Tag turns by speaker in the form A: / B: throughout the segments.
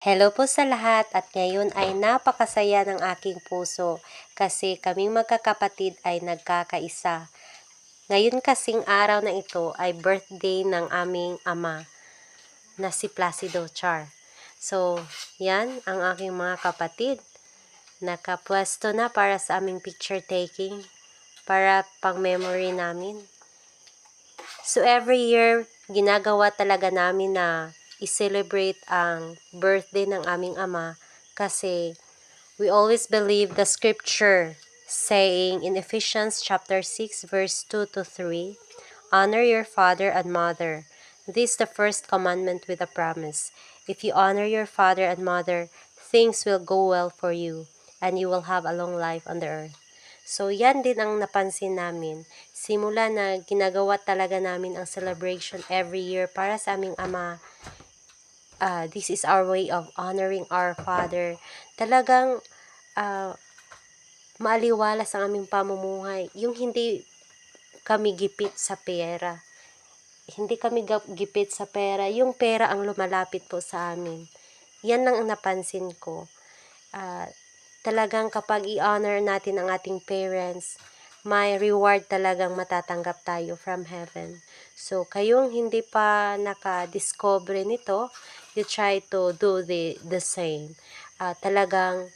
A: Hello po sa lahat at ngayon ay napakasaya ng aking puso kasi kaming magkakapatid ay nagkakaisa. Ngayon kasing araw na ito ay birthday ng aming ama na si Placido Char. So, yan ang aking mga kapatid. Nakapwesto na para sa aming picture taking para pang memory namin. So every year, ginagawa talaga namin na i-celebrate ang birthday ng aming ama kasi we always believe the scripture saying in Ephesians chapter 6 verse 2 to 3, honor your father and mother. This is the first commandment with a promise. If you honor your father and mother, things will go well for you and you will have a long life on the earth. So, yan din ang napansin namin. Simula na ginagawa talaga namin ang celebration every year para sa aming ama. This is our way of honoring our father. Talagang maaliwalas ang aming pamumuhay. Yung hindi kami gipit sa pera. Hindi kami gipit sa pera. Yung pera ang lumalapit po sa amin. Yan lang ang napansin ko. Talagang kapag i-honor natin ang ating parents, may reward talagang matatanggap tayo from heaven. So, kayong hindi pa naka-discover nito, you try to do the same. Talagang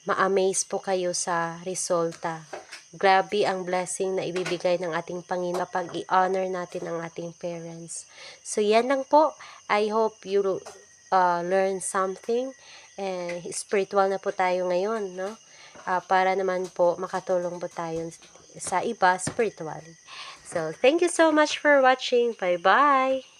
A: ma-amaze po kayo sa resulta. Grabe ang blessing na ibibigay ng ating Panginoon kapag i-honor natin ang ating parents. So, yan lang po. I hope you learn something. Spiritual na po tayo ngayon, no? Para naman po makatulong po tayo sa iba spiritually. So, thank you so much for watching. Bye-bye!